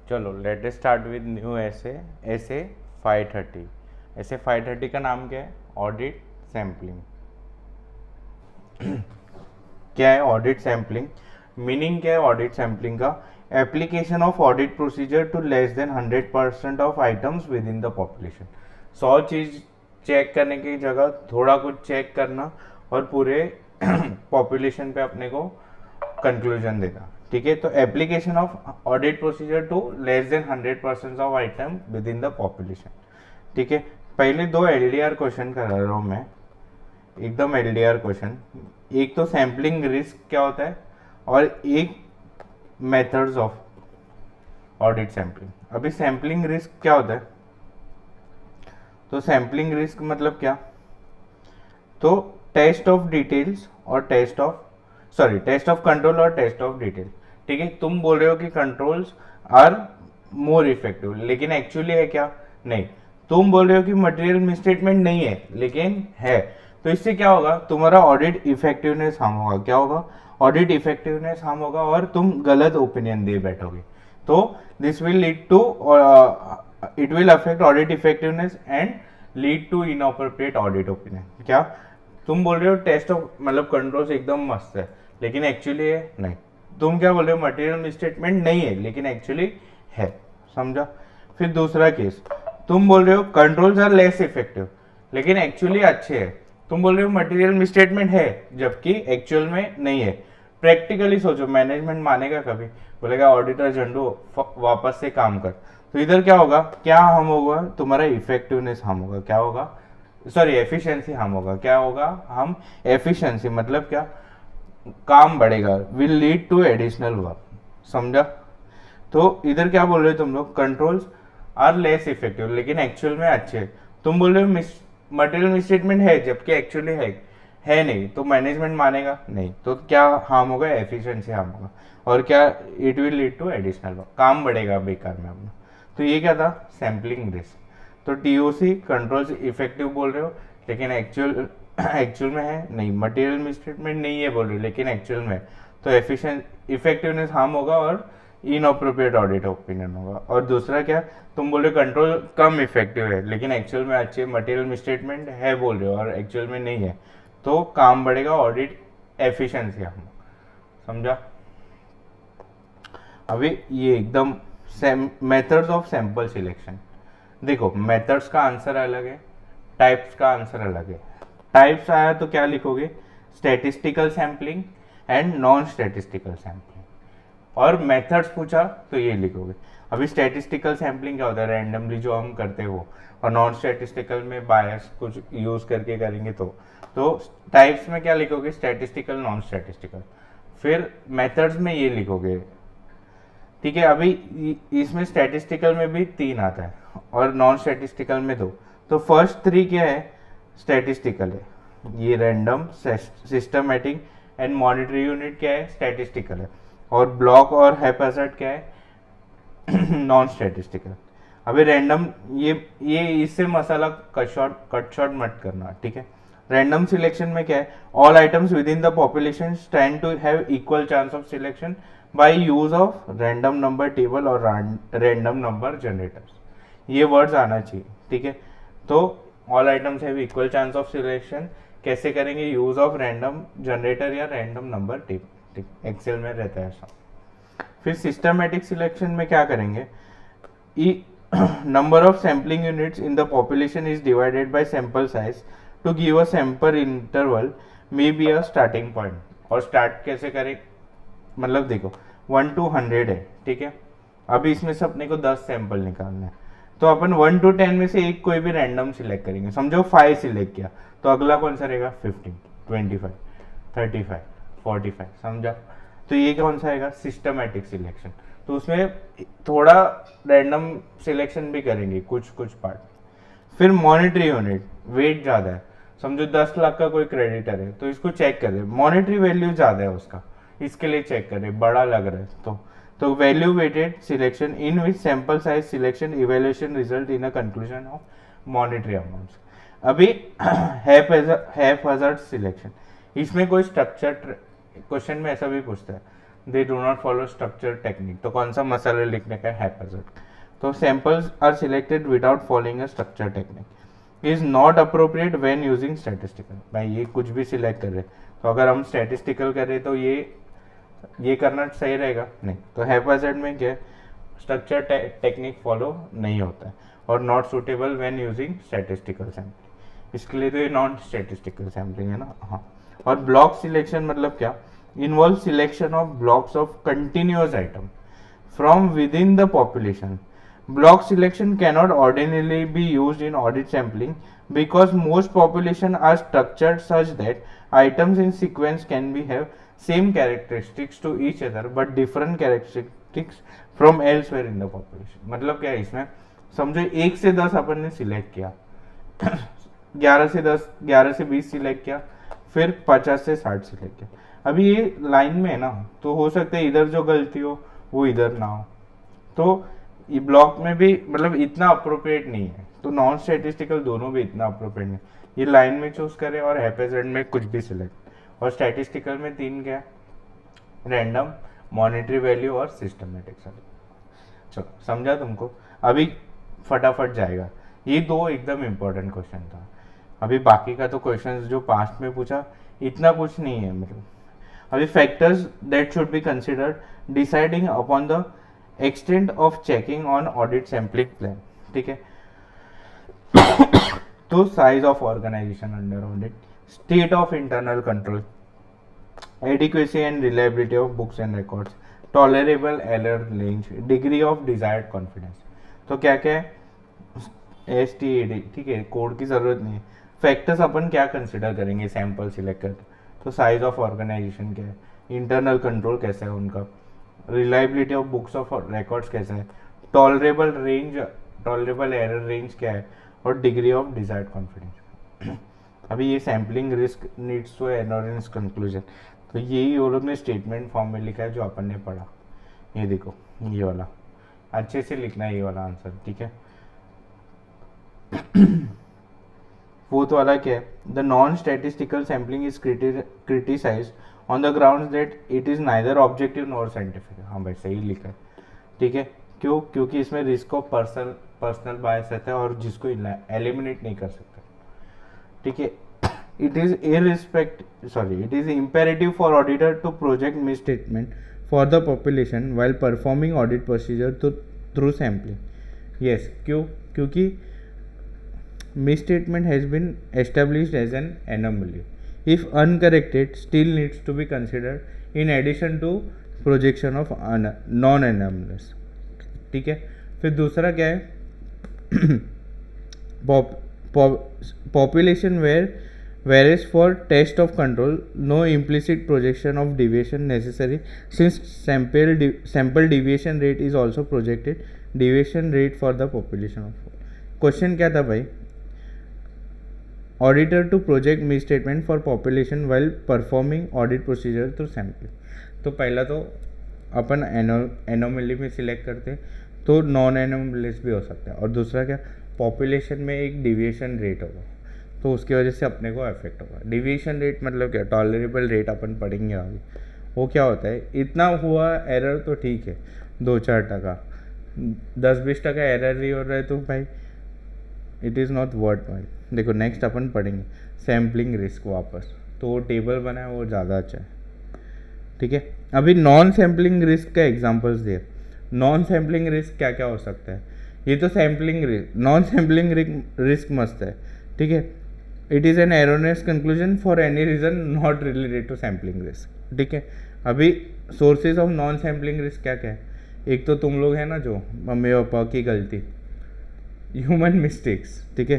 चलो let start with new ऐसे ऐसे 530। ऐसे 530 का नाम क्या है? Audit sampling. क्या है ऑडिट सैम्पलिंग? मीनिंग क्या है ऑडिट सैम्पलिंग का? Application of audit procedure to less than 100% of items within the population. 100 चीज चेक करने की जगह थोड़ा कुछ चेक करना और पूरे पॉपुलेशन पे अपने को कंक्लूजन देना। ठीक है, तो application of audit procedure to less than 100% of item within the population. ठीक है, पहले दो एलडीआर क्वेश्चन करा रहा हूँ मैं, एकदम एलडीआर क्वेश्चन। एक तो सैम्पलिंग रिस्क क्या होता है और एक मेथड्स ऑफ ऑडिट सैम्पलिंग। अभी सैम्पलिंग रिस्क क्या होता है? तो सैम्पलिंग रिस्क मतलब क्या? तो टेस्ट ऑफ डिटेल्स और टेस्ट ऑफ कंट्रोल और टेस्ट ऑफ डिटेल। ठीक है, तुम बोल रहे हो कि कंट्रोल्स आर मोर इफेक्टिव, लेकिन एक्चुअली है क्या? नहीं। तुम बोल रहे हो कि मटेरियल मिसस्टेटमेंट नहीं है, लेकिन है। तो इससे क्या होगा? तुम्हारा ऑडिट इफेक्टिवनेस हार्म होगा। क्या होगा? ऑडिट इफेक्टिवनेस हार्म होगा और तुम गलत ओपिनियन दे बैठोगे। तो this will lead to it will affect audit effectiveness and lead to inappropriate audit opinion. क्या तुम बोल रहे हो टेस्ट ऑफ मतलब कंट्रोल्स एकदम मस्त है, लेकिन एक्चुअली है नहीं। तुम क्या बोल रहे हो? मटेरियल मिसस्टेटमेंट नहीं है, लेकिन एक्चुअली है। समझा? फिर दूसरा केस, तुम बोल रहे हो कंट्रोल्स आर लेस इफेक्टिव, लेकिन एक्चुअली अच्छे है। तुम बोल रहे हो मटेरियल मिसस्टेटमेंट है, जबकि एक्चुअल में नहीं है। प्रैक्टिकली सोचो, मैनेजमेंट मानेगा कभी? बोलेगा ऑडिटर झंडू वापस से काम कर। तो इधर क्या होगा? क्या हम होगा? तुम्हारा इफेक्टिवनेस हम होगा। क्या होगा? सॉरी, एफिशिएंसी हम होगा। क्या होगा? हम एफिशिएंसी मतलब क्या? काम बढ़ेगा, will lead to additional work. समझा? तो इधर क्या बोल रहे हो तुम लोग? कंट्रोल्स आर लेस इफेक्टिव, लेकिन एक्चुअल में अच्छे। तुम बोल रहे हो मटेरियल मिसस्टेटमेंट है, जबकि एक्चुअली है नहीं। तो मैनेजमेंट मानेगा नहीं। तो क्या हार्म होगा? एफिशिएंसी हार्म होगा। और क्या? It will lead to additional work, काम बढ़ेगा बेकार में अपना। तो ये क्या था? Sampling risk. तो टीओसी कंट्रोल्स इफेक्टिव बोल रहे हो, लेकिन एक्चुअल में है नहीं। मटेरियल मिसस्टेटमेंट नहीं है बोल रहे हो, लेकिन एक्चुअल में। तो इफेक्टिवनेस हार्म होगा और इनअप्रोप्रिएट ऑडिट ओपिनियन होगा। और दूसरा क्या? तुम बोल रहे हो कंट्रोल कम इफेक्टिव है, लेकिन एक्चुअल में अच्छे। मटेरियल मिसस्टेटमेंट है बोल रहे हो और एक्चुअल में नहीं है। तो काम बढ़ेगा, ऑडिट एफिशिएंसी हम। समझा? अभी ये एकदम मेथड्स ऑफ सैंपल सिलेक्शन। देखो, मेथड्स का आंसर अलग है, टाइप्स का आंसर अलग है। टाइप्स आया तो क्या लिखोगे? Statistical sampling and non statistical sampling. और मेथड्स पूछा तो ये लिखोगे। अभी स्टैटिस्टिकल सैम्पलिंग क्या होता है? रैंडमली जो हम करते हैं वो। और नॉन स्टैटिस्टिकल में बायस कुछ यूज करके करेंगे। तो टाइप्स में क्या लिखोगे? Statistical, non statistical. फिर मेथड्स में ये लिखोगे। ठीक है, अभी इसमें स्टैटिस्टिकल में भी 3 आता है और नॉन स्टैटिस्टिकल में 2। तो फर्स्ट 3 क्या है? स्टैटिस्टिकल है। ये random, systematic and monetary unit क्या है? स्टैटिस्टिकल है। और ब्लॉक और हैप्पैजार्ड क्या है? Non statistical. अभी रैंडम, ये इससे मसाला कट शॉर्ट मत करना। ठीक है, रैंडम सिलेक्शन में क्या है? All items within the population stand to have equal chance of selection by use of random number table और रैंडम नंबर जनरेटर्स। ये वर्ड्स आना चाहिए। ठीक है, तो all items have equal chance of selection कैसे करेंगे? यूज ऑफ रैंडम जनरेटर या रैंडम नंबर टेबल। ठीक, एक्सेल में रहता है ऐसा। फिर सिस्टमैटिक सिलेक्शन में क्या करेंगे? Number of sampling units in the population is divided by sample size to give a sample interval may be a starting point. और स्टार्ट कैसे करें? मतलब देखो, 1 to 100 है। ठीक है, अभी इसमें से अपने को 10 सैंपल निकालना है। तो अपन 1 to 10 में से एक कोई भी रैंडम सिलेक्ट करेंगे। समझो 5 सिलेक्ट किया, तो अगला कौन सा रहेगा? 15, 25, 35, 45। समझा? तो ये कौन सा आएगा? Systematic selection. तो उसमें थोड़ा रैंडम सिलेक्शन भी करेंगे, कुछ कुछ पार्ट। फिर मॉनिटरी यूनिट, वेट ज़्यादा है। समझो 10 लाख का कोई क्रेडिटर है, तो इसको चेक कर रहे, मॉनिटरी वैल्यू ज़्यादा है उसका, इसके लिए चेक कर रहे, बड़ा लग रहा है। तो value weighted selection in which sample size selection evaluation result in a conclusion of monetary amounts. अभी हैप्पैजार्ड सिलेक्शन, इसमें कोई स्ट्रक्चर क्वेश्चन में ऐसा भी पूछता है। They do not follow structure technique. तो कौन सा मसाला लिखने का है हैप्पैज़ार्ड। तो samples are selected without following a structure technique is not appropriate when using statistical. भाई ये कुछ भी सिलेक्ट कर रहे, तो अगर हम स्टैटिस्टिकल कर रहे तो ये करना सही रहेगा नहीं। तो हैप्पैज़ार्ड में क्या स्ट्रक्चर टेक्निक फॉलो नहीं होता है और not suitable when using statistical sampling. इसके लिए तो ये नॉन स्टैटिस्टिकल सैम्पलिंग है ना। हाँ, और ब्लॉक सिलेक्शन मतलब क्या, involve selection of blocks of continuous item from within the population. Block selection cannot ordinarily be used in audit sampling because most population are structured such that items in sequence can be have same characteristics to each other but different characteristics from elsewhere in the population. मतलब क्या है इसमें, समझो 1 से 10 अपन ने select किया 11 से 10, 11 से 20 सिलेक्ट किया, फिर 50 से 60 सिलेक्ट किया। अभी ये लाइन में है ना, तो हो सकता है इधर जो गलती हो वो इधर ना हो, तो ये ब्लॉक में भी मतलब इतना अप्रोप्रिएट नहीं है। तो नॉन स्टैटिस्टिकल दोनों भी इतना अप्रोप्रिएट नहीं, ये लाइन में चूज करें और हैप्पैज़ार्ड में कुछ भी सिलेक्ट। और स्टैटिस्टिकल में 3 क्या है, रैंडम, मॉनेटरी वैल्यू और सिस्टमेटिक। चलो समझा तुमको, अभी फटाफट जाएगा। ये 2 एकदम इम्पोर्टेंट क्वेश्चन था। अभी बाकी का तो क्वेश्चन जो पास्ट में पूछा इतना कुछ नहीं है मतलब। अभी factors that should be considered deciding upon the extent of checking on audit sampling plan. ठीक है, तो size of organisation under audit, state of internal control, adequacy and reliability of books and records, tolerable error range, degree of desired confidence. तो क्या क्या है, STAD। ठीक है, code की जरूरत नहीं है। फैक्टर्स अपन क्या कंसिडर करेंगे सैंपल सिलेक्ट करके, तो साइज ऑफ ऑर्गेनाइजेशन क्या है, इंटरनल कंट्रोल कैसा है उनका, reliability of books of records कैसा है, टॉलरेबल एरर रेंज क्या है, और डिग्री ऑफ डिजायर्ड कॉन्फिडेंस। अभी ये sampling risk needs to erroneous conclusion, तो यही वो लोग ने स्टेटमेंट फॉर्म में लिखा है जो अपन ने पढ़ा। ये देखो ये वाला अच्छे से लिखना है, ये वाला आंसर। ठीक है, फोर्थ वाला क्या है, the non statistical sampling is criticised on the grounds that it is neither objective nor scientific. हाँ भाई सही लिखा है। ठीक है, क्यों, क्योंकि इसमें रिस्क ऑफ पर्सनल बायस रहता है और जिसको एलिमिनेट नहीं कर सकते। ठीक है, it is imperative for auditor to project misstatement for the population while performing audit procedure through sampling. Yes, क्योंकि misstatement has been established as an anomaly. If uncorrected, still needs to be considered in addition to projection of non-anomalous. ठीक है, फिर दूसरा क्या है, population whereas for test of control no implicit projection of deviation necessary since sample deviation rate is also projected deviation rate for the population of। Question क्या था भाई, auditor to project misstatement for population while performing audit procedure through sampling। तो पहला तो अपन anomaly में select करते तो non एनोमलिस भी हो सकता है, और दूसरा क्या, पॉपुलेशन में एक डिविएशन रेट होगा तो उसकी वजह से अपने को इफेक्ट होगा। डिविएशन रेट मतलब क्या, टॉलरेबल रेट अपन पढ़ेंगे अभी। वो क्या होता है, इतना हुआ एरर तो ठीक है 2-4%, 10-20% एरर ही हो रहा है तो भाई it is not worth while. देखो नेक्स्ट अपन पढ़ेंगे सैम्पलिंग रिस्क वापस, तो वो टेबल बना है वो ज़्यादा अच्छा है। ठीक है, अभी नॉन सैम्पलिंग रिस्क का एग्जांपल्स दे। नॉन सैम्पलिंग रिस्क क्या क्या हो सकता है, ये तो sampling risk, non sampling risk मस्त है। ठीक है, it is an erroneous conclusion for any reason not related to sampling risk. ठीक है, अभी sources of non sampling risk क्या क्या है, एक तो तुम लोग है ना जो मम्मी पापा की गलती, ह्यूमन मिस्टेक्स। ठीक है,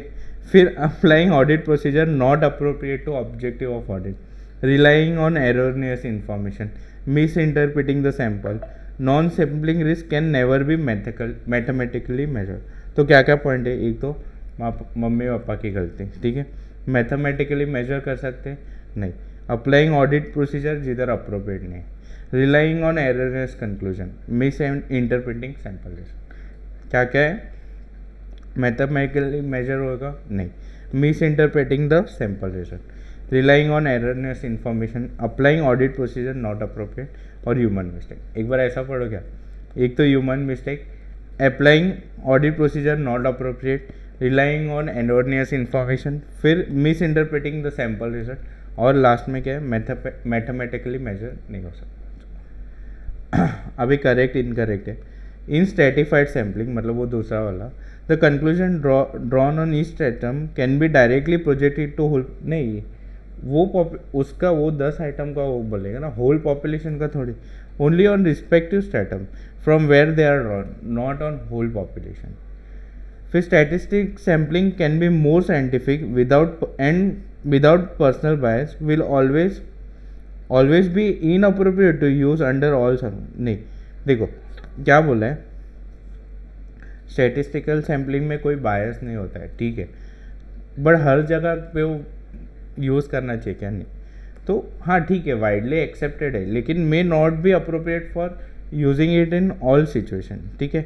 फिर applying audit procedure not appropriate to objective of audit, relying on erroneous information, misinterpreting the sample, non-sampling risk can never be mathematically measured। तो क्या क्या पॉइंट है, एक तो मम्मी पापा की गलती। ठीक है, मैथमेटिकली मेजर कर सकते हैं नहीं, अप्लाइंग ऑडिट प्रोसीजर जिधर अप्रोप्रिएट नहीं, relying on erroneous conclusion, misinterpreting sample risk. क्या क्या है, मैथमेटिकली मेजर होगा नहीं, misinterpreting the sample result, relying on erroneous information, applying audit procedure not appropriate, और ह्यूमन मिस्टेक। एक बार ऐसा पढ़ो क्या, एक तो human mistake, applying audit procedure not appropriate, relying on erroneous information, फिर misinterpreting the sample result, और लास्ट में क्या है, मैथमेटिकली मेजर नहीं हो सकता। अभी करेक्ट इनकरेक्ट है। इन स्ट्रेटिफाइड सैम्पलिंग मतलब वो दूसरा वाला, the conclusion drawn on each item can be directly projected to whole, नहीं वो उसका वो 10 आइटम का वो बोलेगा ना, होल पॉपुलेशन का थोड़ी, only on respective stratum from where they are drawn, not on whole population. फिर statistic sampling can be more scientific without personal bias, will always be inappropriate to use under all नहीं। देखो क्या बोला है, statistical sampling में कोई बायस नहीं होता है, ठीक है, बट हर जगह पे वो यूज़ करना चाहिए क्या, नहीं। तो हाँ ठीक है, वाइडली एक्सेप्टेड है, लेकिन may not be appropriate for using it in all situation, ठीक है।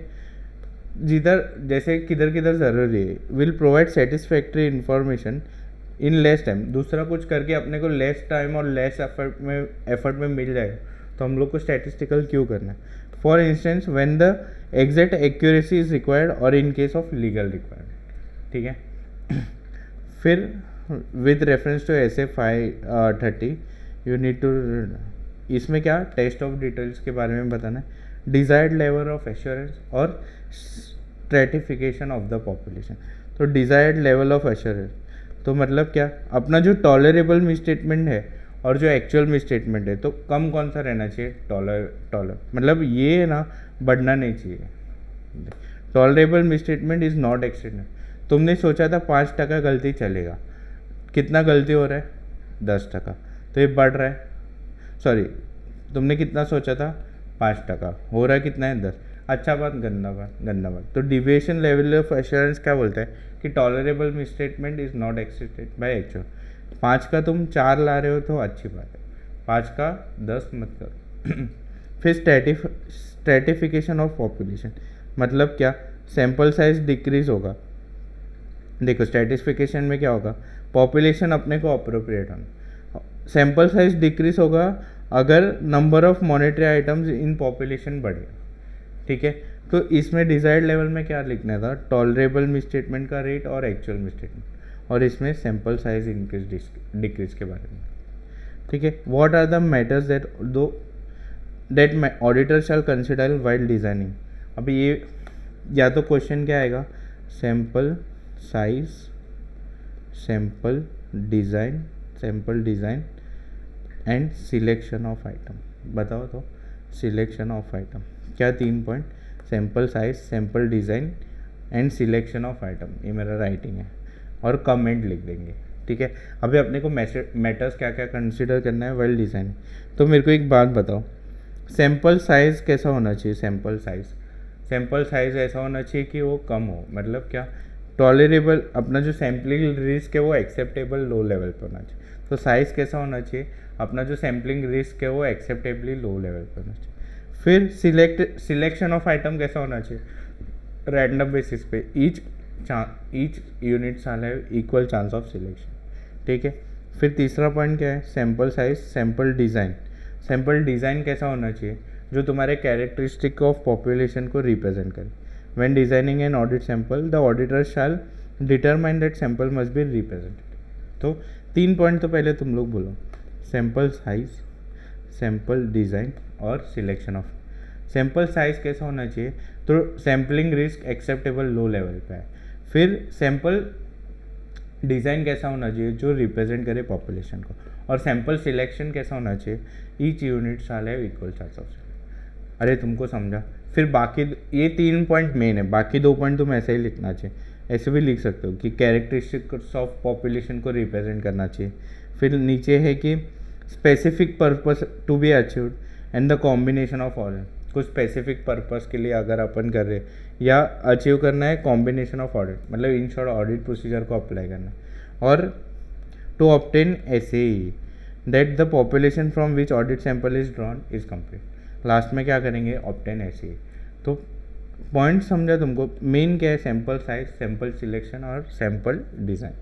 जिधर जैसे किधर किधर ज़रूरी है, will provide satisfactory information in less time, दूसरा कुछ करके अपने को लेस टाइम और लेस एफर्ट में मिल जाएगा, तो हम लोग को स्टैटिस्टिकल क्यों करना है। For instance when the exact accuracy is required और in case of legal requirement, ठीक है। फिर with reference to SA 530 you need to, इसमें क्या टेस्ट ऑफ डिटेल्स के बारे में बताना है, डिजायर्ड लेवल ऑफ एश्योरेंस और स्ट्रेटिफिकेशन ऑफ द पॉपुलेशन। तो डिजायर्ड लेवल ऑफ एश्योरेंस तो मतलब क्या, अपना जो टॉलरेबल मिसस्टेटमेंट है और जो एक्चुअल मिसस्टेटमेंट है, तो कम कौन सा रहना चाहिए, टॉलर मतलब ये ना बढ़ना नहीं चाहिए। Tolerable misstatement is not extended. तुमने सोचा था 5% गलती चलेगा, कितना गलती हो रहा है 10%, तो ये बढ़ रहा है, सॉरी तुमने कितना सोचा था 5%, हो रहा है कितना है 10, अच्छा बात गंदा बात। तो डिविएशन लेवल ऑफ एश्योरेंस क्या बोलता है कि tolerable misstatement is not accepted by actual. 5 का तुम 4 ला रहे हो तो अच्छी बात है, 5 का 10 मत करो। फिर स्ट्रेटिफिकेशन ऑफ पॉपुलेशन मतलब क्या, सैंपल साइज डिक्रीज होगा। देखो स्ट्रेटिफिकेशन में क्या होगा, पॉपुलेशन अपने को अप्रोप्रिएट होना, सैंपल साइज डिक्रीज होगा अगर number of monetary items in population बढ़ेगा, ठीक है। तो इसमें डिजायर्ड लेवल में क्या लिखना था, टॉलरेबल मिसस्टेटमेंट का रेट और एक्चुअल मिसस्टेटमेंट, और इसमें सैंपल साइज इंक्रीज डिक्रीज के बारे में, ठीक है। What are the matters that auditor shall consider while designing. अभी ये या तो क्वेश्चन क्या आएगा, sample size, sample design and selection of item. बताओ तो सिलेक्शन ऑफ आइटम क्या, 3 point, sample size, sample design and selection of item, ये मेरा राइटिंग है, और कमेंट लिख देंगे, ठीक है। अभी अपने को मैटर्स क्या क्या कंसिडर करना है वेल डिज़ाइन। तो मेरे को एक बात बताओ, सैंपल साइज़ कैसा होना चाहिए, सैंपल साइज़ ऐसा होना चाहिए कि वो कम हो, मतलब क्या, टॉलरेबल, अपना जो सैम्पलिंग रिस्क है वो एक्सेप्टेबल लो लेवल पर होना चाहिए। तो साइज़ कैसा होना चाहिए, अपना जो सैम्पलिंग रिस्क है वो एक्सेप्टेबली लो लेवल पर होना चाहिए। फिर सिलेक्शन ऑफ आइटम कैसा होना चाहिए, रैंडम बेसिस पे, ईच यूनिट साल है इक्वल चांस ऑफ सिलेक्शन, ठीक है। फिर तीसरा पॉइंट क्या है, सैंपल साइज, सैंपल डिज़ाइन कैसा होना चाहिए, जो तुम्हारे कैरेक्टरिस्टिक ऑफ पॉपुलेशन को रिप्रेजेंट करे। When designing an audit sample, the auditor shall determine that sample must be represented. तो 3 पॉइंट तो पहले तुम लोग बोलो, सैंपल साइज, सैंपल डिज़ाइन और सिलेक्शन ऑफ। सैंपल साइज कैसा होना चाहिए, तो sampling risk acceptable low level पे है। फिर सैंपल डिज़ाइन कैसा होना चाहिए, जो रिप्रेजेंट करे पॉपुलेशन को, और सैंपल सिलेक्शन कैसा होना चाहिए, ईच यूनिट साल है इक्वल चांस ऑफ। अरे तुमको समझा। फिर बाकी ये 3 पॉइंट मेन है, बाकी 2 पॉइंट तुम ऐसे ही लिखना चाहिए, ऐसे भी लिख सकते हो कि कैरेक्टरिस्टिक्स ऑफ पॉपुलेशन को रिप्रेजेंट करना चाहिए। फिर नीचे है कि specific purpose to be achieved and the combination of order, कुछ स्पेसिफिक पर्पस के लिए अगर अपन कर रहे या अचीव करना है कॉम्बिनेशन ऑफ ऑडिट, मतलब इन शॉर्ट ऑडिट प्रोसीजर को अप्लाई करना, और to obtain SAE that the population from which audit sample is drawn is complete. Last में क्या करेंगे, ऑब्टेन SAE। तो पॉइंट समझा तुमको, मेन क्या है, सैंपल साइज, सैंपल सिलेक्शन और सैंपल डिज़ाइन,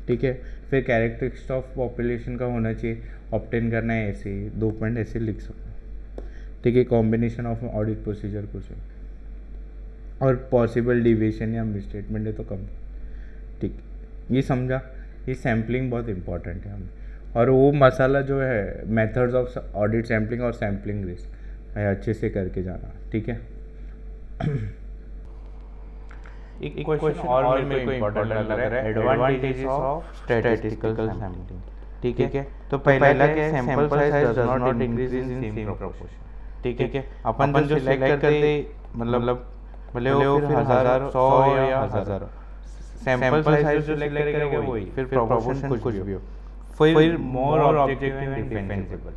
ठीक है। फिर कैरेक्टरिस्टिक्स ऑफ पॉपुलेशन का होना चाहिए, ऑब्टेन करना है SAE, 2 पॉइंट ऐसे लिख सकते हो। ठीक है, कॉम्बिनेशन ऑफ ऑडिट प्रोसीजर कुछ है और पॉसिबल डिविएशन या मिसस्टेटमेंट है तो कम, ठीक, ये समझा। ये सैम्पलिंग बहुत इंपॉर्टेंट है हमें, और वो मसाला जो है मेथड्स ऑफ ऑडिट सैम्पलिंग और सैम्पलिंग रिस्क है अच्छे से करके जाना, ठीक है। एक क्वेश्चन और मेरे को इम्पोर्टेंट लग रहा है, एडवांटेजेस ऑफ स्टैटिस्टिकल सैम्पलिंग, ठीक है। तो पहला क्या है, sample size does not increase in same proportion, ठीक है। अपन जो सिलेक्ट करते मतलब भले वो फिर 1000 100 या 1000 सैंपल साइज जो सिलेक्ट करेगा वही, फिर प्रोपोर्शन कुछ भी हो, फिर मोर ऑब्जेक्टिव एंड डिफेंसिबल,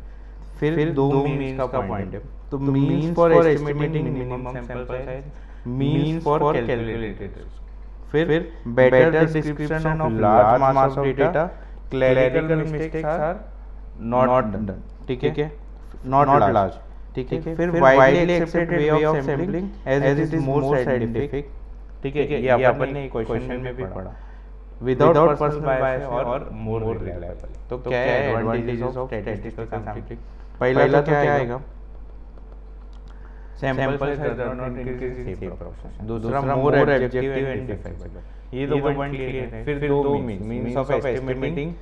फिर दो मीन्स का पॉइंट है। तो means for estimating minimum sample size, means for calculated risk, फिर better description of large mass of data, clerical mistakes are not done, ठीक है, नॉट लार्ज, ठीक है। फिर widely accepted way of sampling as it is more scientific, ठीक है, ये अपन ने क्वेश्चन में भी पढ़ा, विदाउट पर्सनल बायस और मोर रिलायबल। तो क्या है एडवांटेजेस ऑफ स्टैटिस्टिकल सैम्पलिंग? पहला तो क्या आएगा, sample size does not increase in same proportion, दूसरा मोर ऑब्जेक्टिव एंड डिफेंसिबल, ये दो पॉइंट क्लियर है। फिर दो means of estimating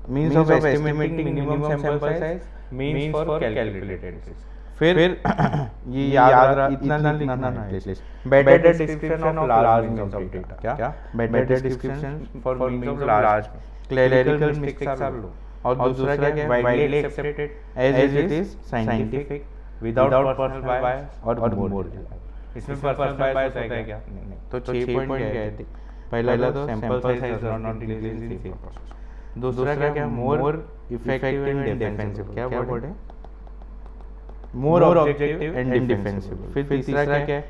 minimum sample size, means for calculated risk. फिर ये याद इतना लिखना ना है, better description of large means of data, क्या better description for means of large, clerical mistakes are low, और दूसरा क्या है, widely accepted as it is scientific without personal bias और मोर रिलायबल। इसमें पर्सनल बायस होता है क्या? नहीं। तो 6 पॉइंट क्या है, पहला तो sample size does not increase in same proportion, दूसरा क्या, मोर इफेक्टिव एंड डिफेंसिव, क्या वर्ड है, मोर ऑब्जेक्टिव एंड डिफेंसिव। फिर तीसरा क्या है,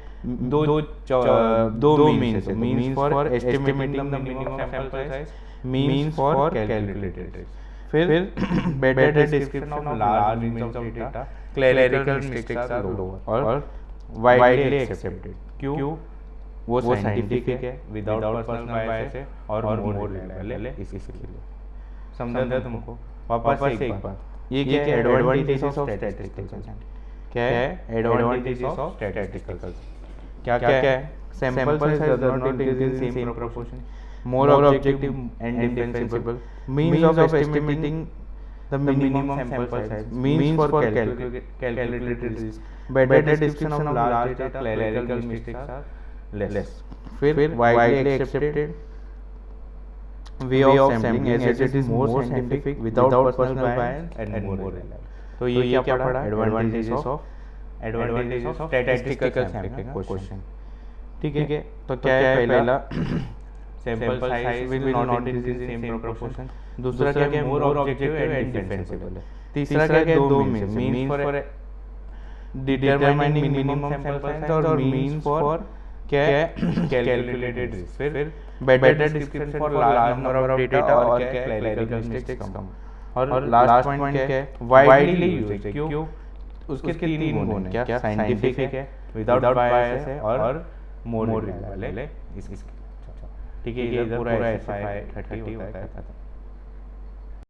दो means for estimating the minimum sample size, means for calculated risk. फिर better description of large means of data, clerical mistakes are lower और वाइडली एक्सेप्टेड, क्यों, वो साइंटिफिक है, विदाउट पर्सनल बायस है और मोर रिलायबल है, इसलिए। समझा तुमको? वापस से एक बार, ये क्या है, एडवांटेजेस ऑफ स्टैटिस्टिकल सैम्पलिंग, क्या है एडवांटेजेस ऑफ स्टैटिस्टिकल, क्या है, sample size does not increase in same proportion, more objective and defensible, means of estimating the minimum sample size, means for calculated risk, better description of large data, clerical mistakes are less. फिर widely accepted way of sampling as it is more scientific without personal bias and more reliable। तो ये क्या पढ़ा, advantages of statistical sampling question, ठीक है। तो क्या है, पहला sample size will not increase in same proportion, दूसरा क्या है, मोर ऑब्जेक्टिव एंड डिफेंसिबल है, तीसरा क्या है, दो means for determining minimum sample size और मीन्स फॉर क्या है, कैलकुलेटेड रिस्क। फिर better description for large number of data और क्या है, क्लरिकल मिस्टेक्स कम, और लास्ट पॉइंट क्या है, वाइडली यूज्ड, क्यों, उसके तीन गुण हैं, क्या साइंटिफिक है, विदाउट बायस है और मोर रिलायबल है, इसके, ठीक है। ये पूरा SFI 30 होता है।